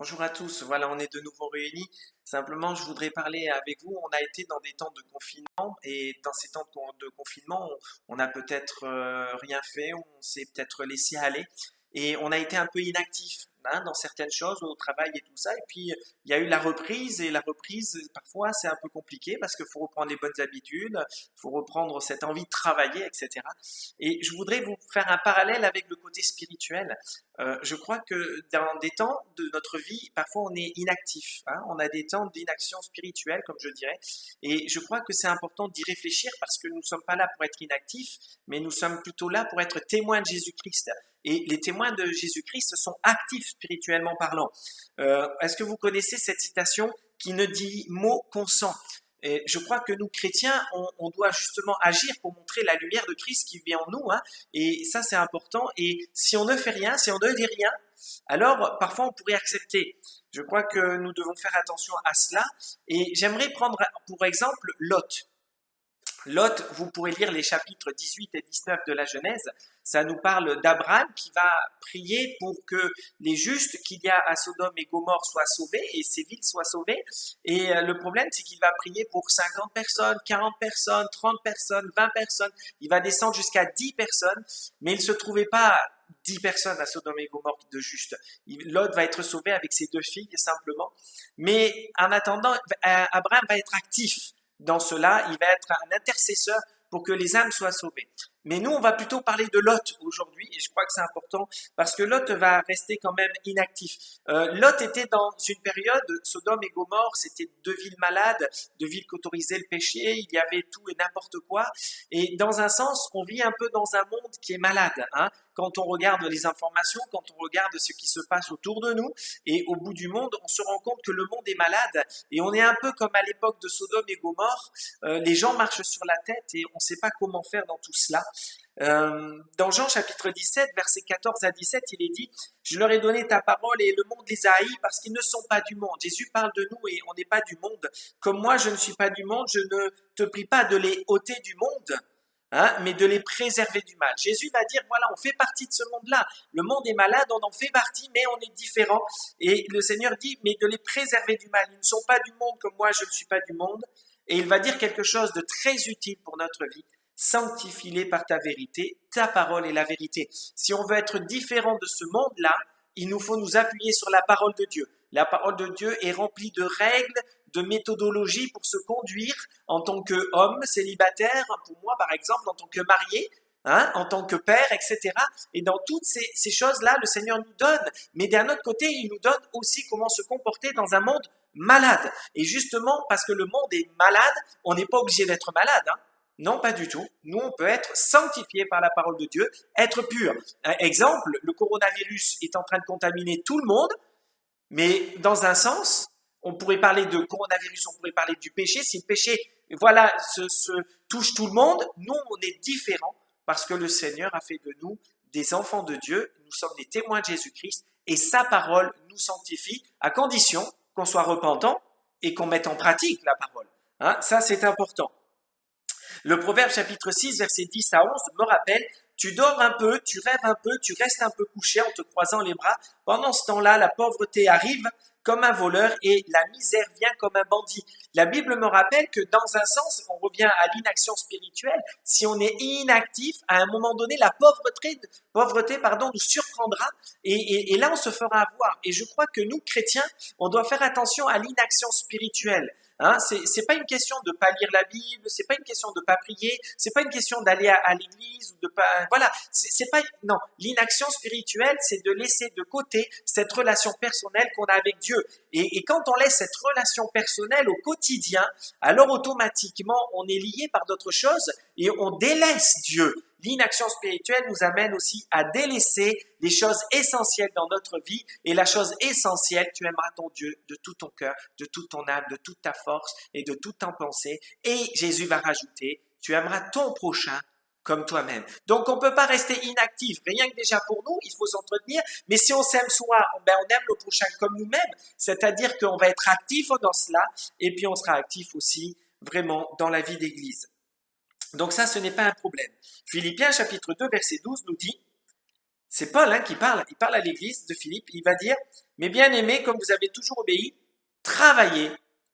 Bonjour à tous, voilà, on est de nouveau réunis. Simplement, je voudrais parler avec vous. On a été dans des temps de confinement et dans ces temps de confinement, on a peut-être rien fait, on s'est peut-être laissé aller et on a été un peu inactif dans certaines choses, au travail et tout ça. Et puis, il y a eu la reprise et la reprise, parfois, c'est un peu compliqué parce qu'il faut reprendre les bonnes habitudes, il faut reprendre cette envie de travailler, etc. Et je voudrais vous faire un parallèle avec le côté spirituel. Je crois que dans des temps de notre vie, parfois on est inactif, on a des temps d'inaction spirituelle, comme je dirais, et je crois que c'est important d'y réfléchir parce que nous ne sommes pas là pour être inactifs, mais nous sommes plutôt là pour être témoins de Jésus-Christ. Et les témoins de Jésus-Christ sont actifs spirituellement parlant. Est-ce que vous connaissez cette citation qui ne dit mot consent? Et je crois que nous, chrétiens, on doit justement agir pour montrer la lumière de Christ qui vit en nous, et ça, c'est important. Et si on ne fait rien, si on ne dit rien, alors parfois on pourrait accepter. Je crois que nous devons faire attention à cela. Et j'aimerais prendre pour exemple Lot. Lot, vous pourrez lire les chapitres 18 et 19 de la Genèse. Ça nous parle d'Abraham qui va prier pour que les justes qu'il y a à Sodome et Gomorrhe soient sauvés et ces villes soient sauvées. Et le problème, c'est qu'il va prier pour 50 personnes, 40 personnes, 30 personnes, 20 personnes. Il va descendre jusqu'à 10 personnes, mais il ne se trouvait pas 10 personnes à Sodome et Gomorrhe de justes. Lot va être sauvé avec ses deux filles simplement. Mais en attendant, Abraham va être actif dans cela, il va être un intercesseur pour que les âmes soient sauvées. Mais nous, on va plutôt parler de Lot aujourd'hui, et je crois que c'est important, parce que Lot va rester quand même inactif. Lot était dans une période, Sodome et Gomorrhe, c'était deux villes malades, deux villes qu'autorisait le péché, il y avait tout et n'importe quoi, et dans un sens, on vit un peu dans un monde qui est malade, quand on regarde les informations, quand on regarde ce qui se passe autour de nous, et au bout du monde, on se rend compte que le monde est malade, et on est un peu comme à l'époque de Sodome et Gomorrhe, les gens marchent sur la tête et on ne sait pas comment faire dans tout cela. Dans Jean chapitre 17, versets 14 à 17, il est dit, je leur ai donné ta parole et le monde les a haïs parce qu'ils ne sont pas du monde. Jésus parle de nous et on n'est pas du monde. Comme moi, je ne suis pas du monde, je ne te prie pas de les ôter du monde, mais de les préserver du mal. Jésus va dire, voilà, on fait partie de ce monde-là. Le monde est malade, on en fait partie, mais on est différent. Et le Seigneur dit, mais de les préserver du mal. Ils ne sont pas du monde comme moi, je ne suis pas du monde. Et il va dire quelque chose de très utile pour notre vie. Sanctifie-les par ta vérité, ta parole est la vérité. Si on veut être différent de ce monde-là, il nous faut nous appuyer sur la parole de Dieu. La parole de Dieu est remplie de règles, de méthodologies pour se conduire en tant qu'homme célibataire, pour moi par exemple, en tant que marié, en tant que père, etc. Et dans toutes ces choses-là, le Seigneur nous donne. Mais d'un autre côté, il nous donne aussi comment se comporter dans un monde malade. Et justement, parce que le monde est malade, on n'est pas obligé d'être malade. Non, pas du tout. Nous, on peut être sanctifié par la parole de Dieu, être pur. Exemple, le coronavirus est en train de contaminer tout le monde, mais dans un sens, on pourrait parler de coronavirus, on pourrait parler du péché. Si le péché, voilà, se touche tout le monde, nous, on est différents parce que le Seigneur a fait de nous des enfants de Dieu. Nous sommes des témoins de Jésus-Christ et sa parole nous sanctifie à condition qu'on soit repentant et qu'on mette en pratique la parole. Ça, c'est important. Le Proverbe chapitre 6, versets 10 à 11 me rappelle, tu dors un peu, tu rêves un peu, tu restes un peu couché en te croisant les bras. Pendant ce temps-là, la pauvreté arrive comme un voleur et la misère vient comme un bandit. La Bible me rappelle que dans un sens, on revient à l'inaction spirituelle. Si on est inactif, à un moment donné, la pauvreté nous surprendra et là, on se fera avoir. Et je crois que nous, chrétiens, on doit faire attention à l'inaction spirituelle. C'est pas une question de pas lire la Bible, c'est pas une question de pas prier, c'est pas une question d'aller à l'église ou de pas, voilà, c'est pas, non, l'inaction spirituelle, c'est de laisser de côté cette relation personnelle qu'on a avec Dieu. Et quand on laisse cette relation personnelle au quotidien, alors automatiquement, on est lié par d'autres choses et on délaisse Dieu. L'inaction spirituelle nous amène aussi à délaisser les choses essentielles dans notre vie. Et la chose essentielle, tu aimeras ton Dieu de tout ton cœur, de toute ton âme, de toute ta force et de toute ta pensée. Et Jésus va rajouter, tu aimeras ton prochain comme toi-même. Donc on ne peut pas rester inactif. Rien que déjà pour nous, il faut s'entretenir. Mais si on s'aime soi, on aime le prochain comme nous-mêmes. C'est-à-dire qu'on va être actif dans cela et puis on sera actif aussi vraiment dans la vie d'église. Donc ça, ce n'est pas un problème. Philippiens chapitre 2, verset 12 nous dit C'est Paul qui parle, il parle à l'église de Philippe, il va dire, mes bien-aimés, comme vous avez toujours obéi, travaillez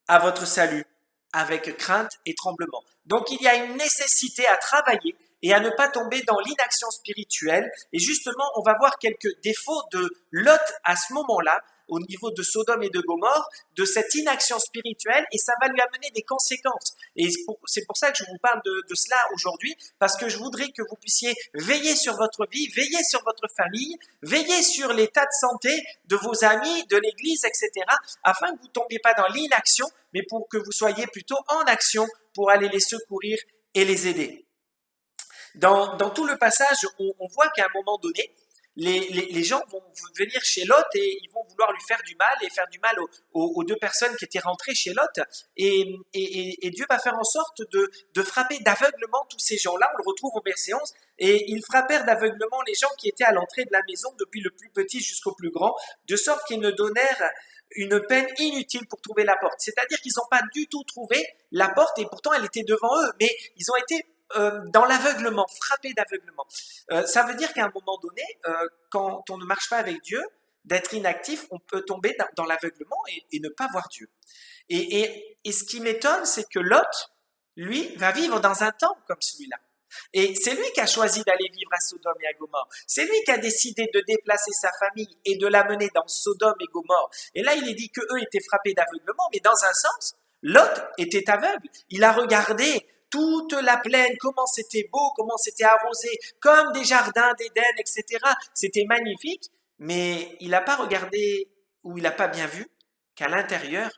à votre salut avec crainte et tremblement. Donc il y a une nécessité à travailler et à ne pas tomber dans l'inaction spirituelle. Et justement, on va voir quelques défauts de Lot à ce moment-là, au niveau de Sodome et de Gomorrhe, de cette inaction spirituelle, et ça va lui amener des conséquences. Et c'est pour ça que je vous parle de cela aujourd'hui, parce que je voudrais que vous puissiez veiller sur votre vie, veiller sur votre famille, veiller sur l'état de santé de vos amis, de l'église, etc., afin que vous ne tombiez pas dans l'inaction, mais pour que vous soyez plutôt en action pour aller les secourir et les aider. Dans tout le passage, on voit qu'à un moment donné, les gens vont venir chez Lot et ils vont vouloir lui faire du mal et faire du mal aux deux personnes qui étaient rentrées chez Lot. Et Dieu va faire en sorte de frapper d'aveuglement tous ces gens-là. On le retrouve au verset 11. Et ils frappèrent d'aveuglement les gens qui étaient à l'entrée de la maison, depuis le plus petit jusqu'au plus grand, de sorte qu'ils ne donnèrent une peine inutile pour trouver la porte. C'est-à-dire qu'ils n'ont pas du tout trouvé la porte et pourtant elle était devant eux, mais ils ont été dans l'aveuglement, frappé d'aveuglement. Ça veut dire qu'à un moment donné, quand on ne marche pas avec Dieu, d'être inactif, on peut tomber dans l'aveuglement et ne pas voir Dieu. Et ce qui m'étonne, c'est que Lot, lui, va vivre dans un temps comme celui-là. Et c'est lui qui a choisi d'aller vivre à Sodome et à Gomorrhe. C'est lui qui a décidé de déplacer sa famille et de l'amener dans Sodome et Gomorrhe. Et là, il est dit qu'eux étaient frappés d'aveuglement, mais dans un sens, Lot était aveugle. Il a regardé toute la plaine, comment c'était beau, comment c'était arrosé, comme des jardins d'Éden, etc. C'était magnifique, mais il n'a pas regardé ou il n'a pas bien vu qu'à l'intérieur,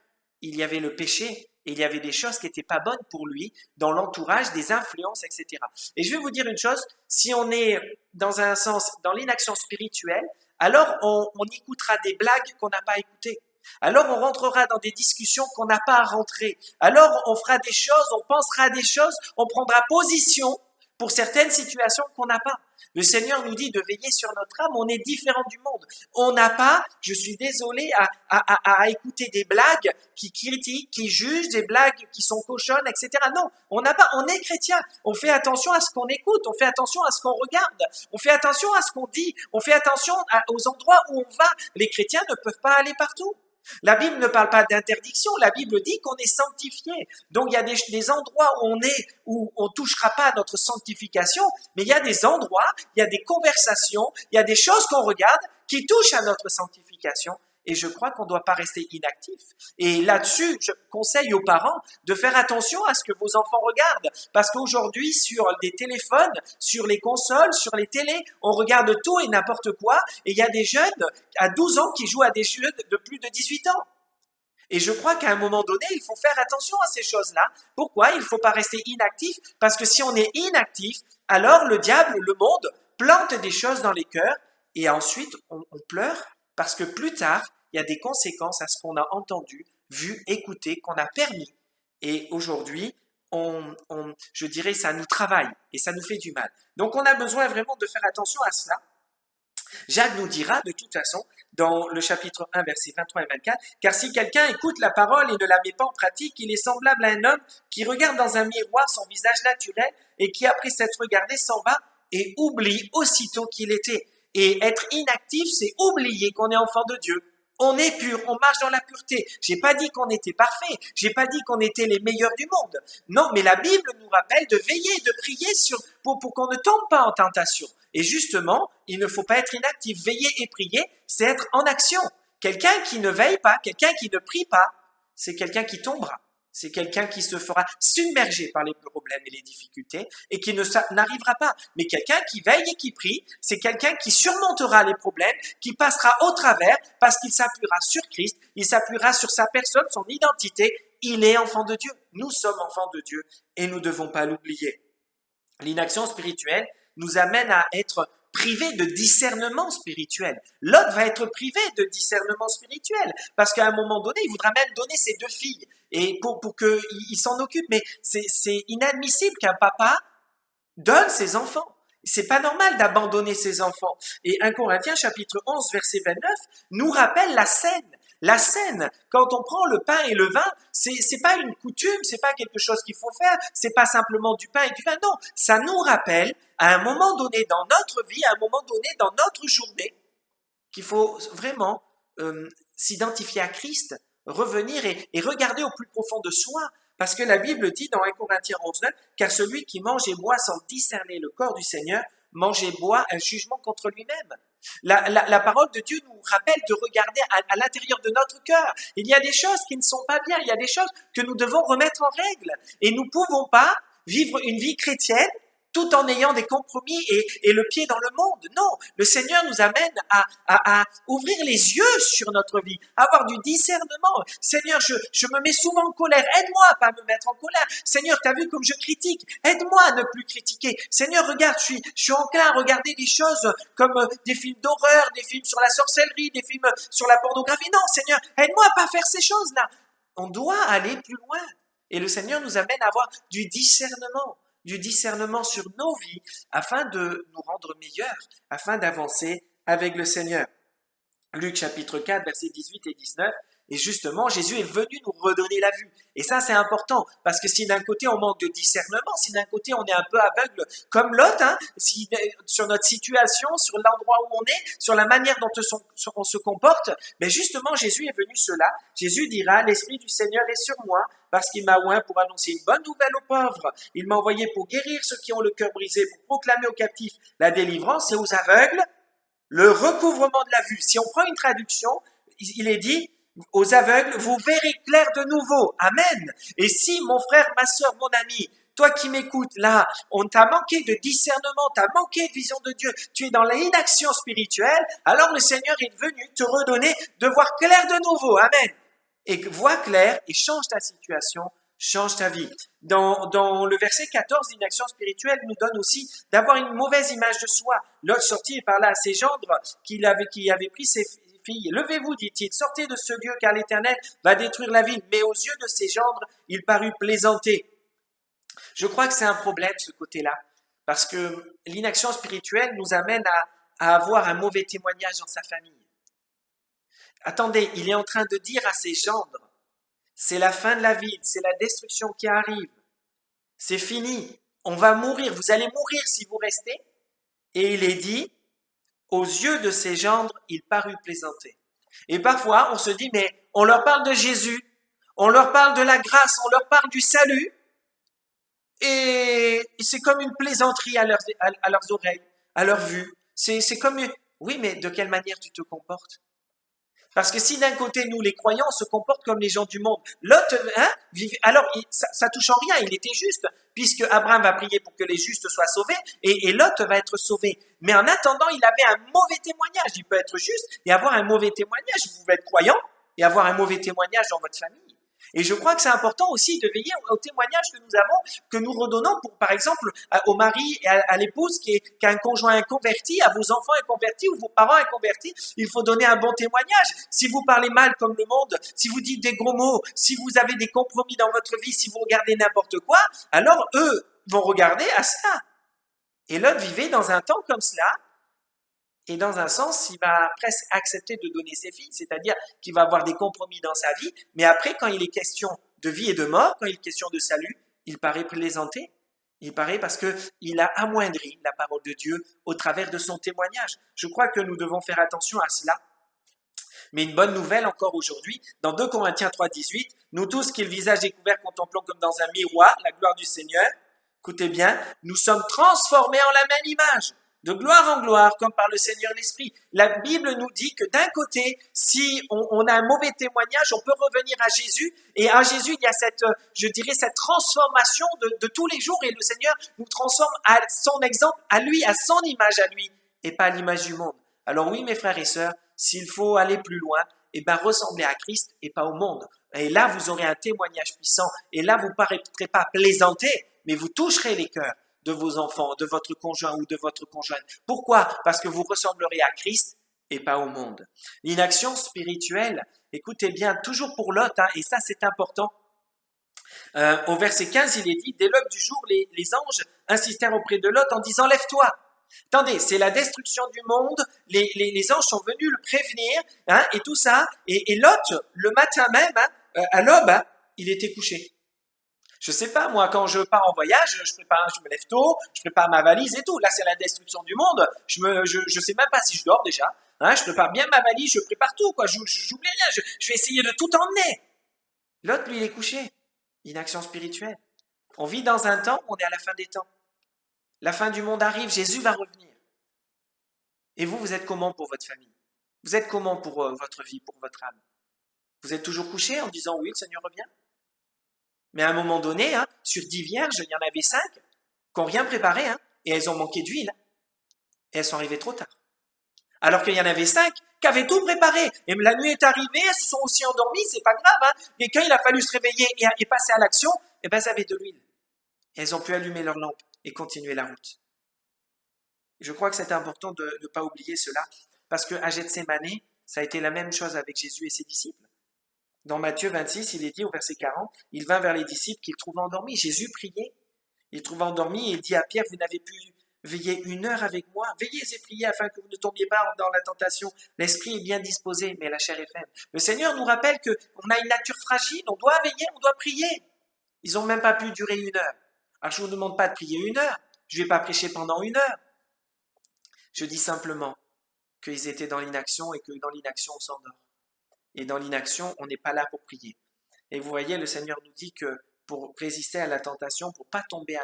il y avait le péché et il y avait des choses qui n'étaient pas bonnes pour lui dans l'entourage, des influences, etc. Et je vais vous dire une chose, si on est dans un sens, dans l'inaction spirituelle, alors on écoutera des blagues qu'on n'a pas écoutées. Alors on rentrera dans des discussions qu'on n'a pas à rentrer. Alors on fera des choses, on pensera à des choses, on prendra position pour certaines situations qu'on n'a pas. Le Seigneur nous dit de veiller sur notre âme, on est différent du monde. On n'a pas, je suis désolé, à écouter des blagues qui critiquent, qui jugent, des blagues qui sont cochonnes, etc. Non, on n'a pas, on est chrétien. On fait attention à ce qu'on écoute, on fait attention à ce qu'on regarde, on fait attention à ce qu'on dit, on fait attention aux endroits où on va. Les chrétiens ne peuvent pas aller partout. La Bible ne parle pas d'interdiction, la Bible dit qu'on est sanctifié. Donc il y a des endroits où on touchera pas à notre sanctification, mais il y a des endroits, il y a des conversations, il y a des choses qu'on regarde qui touchent à notre sanctification. Et je crois qu'on ne doit pas rester inactif. Et là-dessus, je conseille aux parents de faire attention à ce que vos enfants regardent. Parce qu'aujourd'hui, sur des téléphones, sur les consoles, sur les télés, on regarde tout et n'importe quoi. Et il y a des jeunes à 12 ans qui jouent à des jeux de plus de 18 ans. Et je crois qu'à un moment donné, il faut faire attention à ces choses-là. Pourquoi? Il ne faut pas rester inactif. Parce que si on est inactif, alors le diable, le monde, plante des choses dans les cœurs. Et ensuite, on pleure. Parce que plus tard, il y a des conséquences à ce qu'on a entendu, vu, écouté, qu'on a permis. Et aujourd'hui, je dirais, ça nous travaille et ça nous fait du mal. Donc, on a besoin vraiment de faire attention à cela. Jacques nous dira, de toute façon, dans le chapitre 1, versets 23 et 24, « Car si quelqu'un écoute la parole et ne la met pas en pratique, il est semblable à un homme qui regarde dans un miroir son visage naturel et qui, après s'être regardé, s'en va et oublie aussitôt qu'il était. » Et être inactif, c'est oublier qu'on est enfant de Dieu. On est pur, on marche dans la pureté. J'ai pas dit qu'on était parfait, j'ai pas dit qu'on était les meilleurs du monde. Non, mais la Bible nous rappelle de veiller, de prier pour qu'on ne tombe pas en tentation. Et justement, il ne faut pas être inactif. Veiller et prier, c'est être en action. Quelqu'un qui ne veille pas, quelqu'un qui ne prie pas, c'est quelqu'un qui tombera. C'est quelqu'un qui se fera submerger par les problèmes et les difficultés et qui n'arrivera pas. Mais quelqu'un qui veille et qui prie, c'est quelqu'un qui surmontera les problèmes, qui passera au travers parce qu'il s'appuiera sur Christ, il s'appuiera sur sa personne, son identité. Il est enfant de Dieu. Nous sommes enfants de Dieu et nous ne devons pas l'oublier. L'inaction spirituelle nous amène à être privé de discernement spirituel. Lot va être privé de discernement spirituel parce qu'à un moment donné, il voudra même donner ses 2 filles et pour qu'il s'en occupe. Mais c'est inadmissible qu'un papa donne ses enfants. C'est pas normal d'abandonner ses enfants. Et 1 Corinthiens chapitre 11 verset 29 nous rappelle la scène. La scène, quand on prend le pain et le vin, c'est pas une coutume, c'est pas quelque chose qu'il faut faire, c'est pas simplement du pain et du vin. Non, ça nous rappelle à un moment donné dans notre vie, à un moment donné dans notre journée, qu'il faut vraiment s'identifier à Christ, revenir et regarder au plus profond de soi. Parce que la Bible dit dans 1 Corinthiens 11:9, car celui qui mange et boit sans discerner le corps du Seigneur, mange et boit un jugement contre lui-même. La parole de Dieu nous rappelle de regarder à l'intérieur de notre cœur. Il y a des choses qui ne sont pas bien, il y a des choses que nous devons remettre en règle. Et nous ne pouvons pas vivre une vie chrétienne tout en ayant des compromis et le pied dans le monde. Non, le Seigneur nous amène à ouvrir les yeux sur notre vie, à avoir du discernement. Seigneur, je me mets souvent en colère, aide-moi à pas me mettre en colère. Seigneur, tu as vu comme je critique, aide-moi à ne plus critiquer. Seigneur, regarde, je suis enclin à regarder des choses comme des films d'horreur, des films sur la sorcellerie, des films sur la pornographie. Non, Seigneur, aide-moi à pas faire ces choses-là. On doit aller plus loin. Et le Seigneur nous amène à avoir du discernement sur nos vies afin de nous rendre meilleurs, afin d'avancer avec le Seigneur. Luc chapitre 4, versets 18 et 19, et justement, Jésus est venu nous redonner la vue. Et ça, c'est important, parce que si d'un côté on manque de discernement, si d'un côté on est un peu aveugle comme Lot, si, sur notre situation, sur l'endroit où on est, sur la manière dont on se comporte, mais justement, Jésus est venu cela. Jésus dira, l'Esprit du Seigneur est sur moi, parce qu'il m'a oint pour annoncer une bonne nouvelle aux pauvres. Il m'a envoyé pour guérir ceux qui ont le cœur brisé, pour proclamer aux captifs la délivrance et aux aveugles le recouvrement de la vue. Si on prend une traduction, il est dit, aux aveugles, vous verrez clair de nouveau. Amen. Et si, mon frère, ma sœur, mon ami, toi qui m'écoutes, là, on t'a manqué de discernement, t'as manqué de vision de Dieu, tu es dans l'inaction spirituelle, alors le Seigneur est venu te redonner de voir clair de nouveau. Amen. Et vois clair et change ta situation, change ta vie. Dans le verset 14, l'inaction spirituelle nous donne aussi d'avoir une mauvaise image de soi. Lot sortit et parla à ses gendres qui avaient pris ses filles. Levez-vous, dit-il, sortez de ce lieu car l'Éternel va détruire la ville. Mais aux yeux de ses gendres, il parut plaisanter. Je crois que c'est un problème ce côté-là, parce que l'inaction spirituelle nous amène à avoir un mauvais témoignage dans sa famille. Attendez, il est en train de dire à ses gendres, c'est la fin de la vie, c'est la destruction qui arrive. C'est fini, on va mourir, vous allez mourir si vous restez. Et il est dit, aux yeux de ses gendres, il parut plaisanter. Et parfois, on se dit, mais on leur parle de Jésus, on leur parle de la grâce, on leur parle du salut, et c'est comme une plaisanterie à leurs oreilles, à leur vue. C'est comme, oui, mais de quelle manière tu te comportes? Parce que si d'un côté, nous, les croyants, on se comporte comme les gens du monde, Lot, alors ça touche en rien, il était juste, puisque Abraham va prier pour que les justes soient sauvés, et Lot va être sauvé. Mais en attendant, il avait un mauvais témoignage. Il peut être juste et avoir un mauvais témoignage. Vous pouvez être croyant et avoir un mauvais témoignage dans votre famille. Et je crois que c'est important aussi de veiller au témoignage que nous avons, que nous redonnons pour, par exemple, au mari et à l'épouse qui a un conjoint inconverti, à vos enfants inconvertis ou vos parents inconvertis. Il faut donner un bon témoignage. Si vous parlez mal comme le monde, si vous dites des gros mots, si vous avez des compromis dans votre vie, si vous regardez n'importe quoi, alors eux vont regarder à cela. Et Lot vivait dans un temps comme cela. Et dans un sens, il va presque accepter de donner ses filles, c'est-à-dire qu'il va avoir des compromis dans sa vie, mais après, quand il est question de vie et de mort, quand il est question de salut, il paraît plaisanter. Il paraît parce qu'il a amoindri la parole de Dieu au travers de son témoignage. Je crois que nous devons faire attention à cela. Mais une bonne nouvelle encore aujourd'hui, dans 2 Corinthiens 3,18, nous tous qui le visage découvert contemplons comme dans un miroir la gloire du Seigneur, écoutez bien, nous sommes transformés en la même image. De gloire en gloire, comme par le Seigneur l'Esprit. La Bible nous dit que d'un côté, si on a un mauvais témoignage, on peut revenir à Jésus. Et à Jésus, il y a cette transformation de tous les jours. Et le Seigneur nous transforme à son exemple, à lui, à son image à lui, et pas à l'image du monde. Alors oui, mes frères et sœurs, s'il faut aller plus loin, ressembler à Christ et pas au monde. Et là, vous aurez un témoignage puissant. Et là, vous ne paraîtrez pas plaisanter, mais vous toucherez les cœurs de vos enfants, de votre conjoint ou de votre conjointe. Pourquoi? Parce que vous ressemblerez à Christ et pas au monde. L'inaction spirituelle, écoutez bien, toujours pour Lot, et ça c'est important. Au verset 15, il est dit, dès l'aube du jour, les anges insistèrent auprès de Lot en disant, lève-toi, Attendez, c'est la destruction du monde, les anges sont venus le prévenir, hein, et tout ça, et Lot, le matin même, hein, à l'aube, hein, il était couché. Je sais pas, moi, quand je pars en voyage, je me lève tôt, je prépare ma valise et tout. Là, c'est la destruction du monde. Je sais même pas si je dors déjà. Hein, je prépare bien ma valise, je prépare tout, quoi. J'oublie rien. Je vais essayer de tout emmener. L'autre, lui, il est couché. Inaction spirituelle. On vit dans un temps où on est à la fin des temps. La fin du monde arrive, Jésus va revenir. Et vous, vous êtes comment pour votre famille? Vous êtes comment pour votre vie, pour votre âme? Vous êtes toujours couché en disant oui, le Seigneur revient? Mais à un moment donné, hein, sur 10 vierges, il y en avait 5 qui n'ont rien préparé, hein, et elles ont manqué d'huile. Et elles sont arrivées trop tard. Alors qu'il y en avait 5 qui avaient tout préparé. Et la nuit est arrivée, elles se sont aussi endormies, c'est pas grave. Hein. Et quand il a fallu se réveiller et passer à l'action, eh ben, elles avaient de l'huile. Et elles ont pu allumer leur lampe et continuer la route. Je crois que c'est important de ne pas oublier cela, parce qu'à Gethsémane, ça a été la même chose avec Jésus et ses disciples. Dans Matthieu 26, il est dit au verset 40, il vint vers les disciples qu'il trouva endormis. Jésus priait. Il trouva endormis et il dit à Pierre, vous n'avez pu veiller 1 heure avec moi. Veillez et priez afin que vous ne tombiez pas dans la tentation. L'esprit est bien disposé, mais la chair est faible. Le Seigneur nous rappelle qu'on a une nature fragile, on doit veiller, on doit prier. Ils n'ont même pas pu durer 1 heure. Alors je ne vous demande pas de prier 1 heure. Je ne vais pas prêcher pendant 1 heure. Je dis simplement qu'ils étaient dans l'inaction et que dans l'inaction on s'endort. Et dans l'inaction, on n'est pas là pour prier. Et vous voyez, le Seigneur nous dit que pour résister à la tentation, pour pas tomber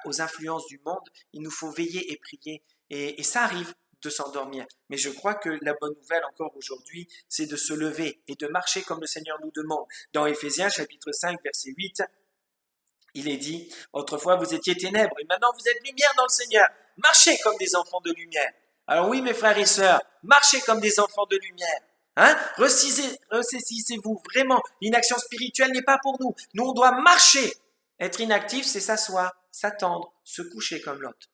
aux influences du monde, il nous faut veiller et prier. Et ça arrive de s'endormir. Mais je crois que la bonne nouvelle encore aujourd'hui, c'est de se lever et de marcher comme le Seigneur nous demande. Dans Éphésiens chapitre 5, verset 8, il est dit, autrefois vous étiez ténèbres et maintenant vous êtes lumière dans le Seigneur. Marchez comme des enfants de lumière. Alors oui, mes frères et sœurs, marchez comme des enfants de lumière. Hein? Ressaisissez-vous vraiment. L'inaction spirituelle n'est pas pour nous. Nous, on doit marcher. Être inactif, c'est s'asseoir, s'attendre, se coucher comme l'autre.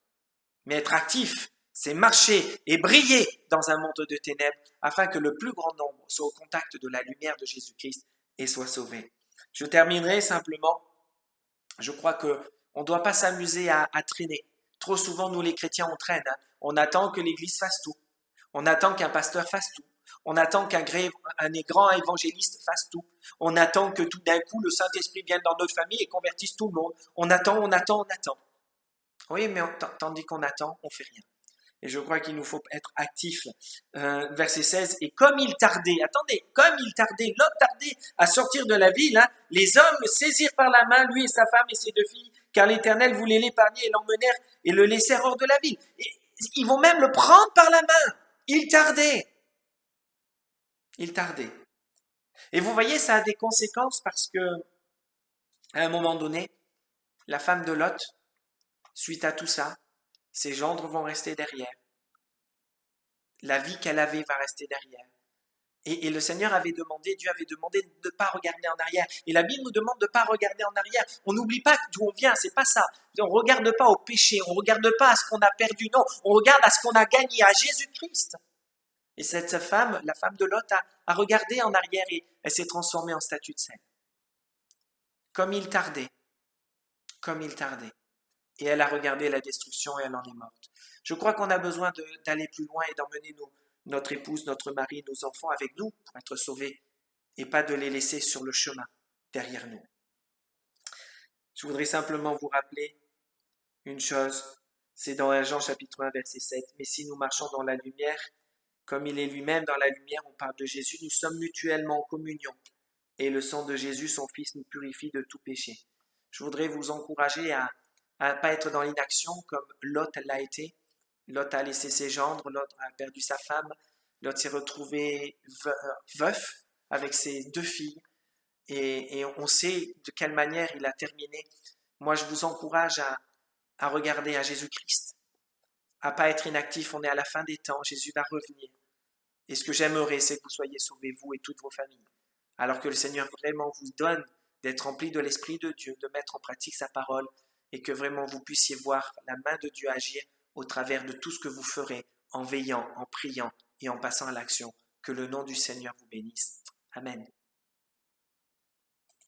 Mais être actif, c'est marcher et briller dans un monde de ténèbres afin que le plus grand nombre soit au contact de la lumière de Jésus-Christ et soit sauvé. Je terminerai simplement. Je crois qu'on ne doit pas s'amuser à traîner. Trop souvent, nous les chrétiens, on traîne. Hein. On attend que l'Église fasse tout. On attend qu'un pasteur fasse tout. On attend qu'un grand évangéliste fasse tout. On attend que tout d'un coup, le Saint-Esprit vienne dans notre famille et convertisse tout le monde. On attend. Oui, mais tandis qu'on attend, on fait rien. Et je crois qu'il nous faut être actifs. Verset 16, et comme il tardait, Lot tardait à sortir de la ville, hein, les hommes le saisirent par la main, lui et sa femme et ses 2 filles, car l'Éternel voulait l'épargner et l'emmenèrent et le laissèrent hors de la ville. Et ils vont même le prendre par la main. Il tardait. Et vous voyez, ça a des conséquences parce que, à un moment donné, la femme de Lot, suite à tout ça, ses gendres vont rester derrière. La vie qu'elle avait va rester derrière. Et le Seigneur Dieu avait demandé de ne pas regarder en arrière. Et la Bible nous demande de ne pas regarder en arrière. On n'oublie pas d'où on vient, c'est pas ça. On ne regarde pas au péché, on ne regarde pas à ce qu'on a perdu, non. On regarde à ce qu'on a gagné, à Jésus-Christ. Et cette femme, la femme de Lot, a regardé en arrière et elle s'est transformée en statue de sel. Comme il tardait. Et elle a regardé la destruction et elle en est morte. Je crois qu'on a besoin d'aller plus loin et d'emmener notre épouse, notre mari, nos enfants avec nous pour être sauvés et pas de les laisser sur le chemin derrière nous. Je voudrais simplement vous rappeler une chose, c'est dans Jean chapitre 1 verset 7, mais si nous marchons dans la lumière, comme il est lui-même dans la lumière, on parle de Jésus, nous sommes mutuellement en communion et le sang de Jésus, son Fils, nous purifie de tout péché. Je voudrais vous encourager à ne pas être dans l'inaction comme Lot l'a été. Lot a laissé ses gendres, Lot a perdu sa femme, Lot s'est retrouvé veuf avec ses 2 filles et on sait de quelle manière il a terminé. Moi, je vous encourage à regarder à Jésus-Christ, à pas être inactif, on est à la fin des temps, Jésus va revenir. Et ce que j'aimerais, c'est que vous soyez sauvés, vous et toutes vos familles, alors que le Seigneur vraiment vous donne d'être rempli de l'Esprit de Dieu, de mettre en pratique sa parole et que vraiment vous puissiez voir la main de Dieu agir au travers de tout ce que vous ferez en veillant, en priant et en passant à l'action. Que le nom du Seigneur vous bénisse. Amen.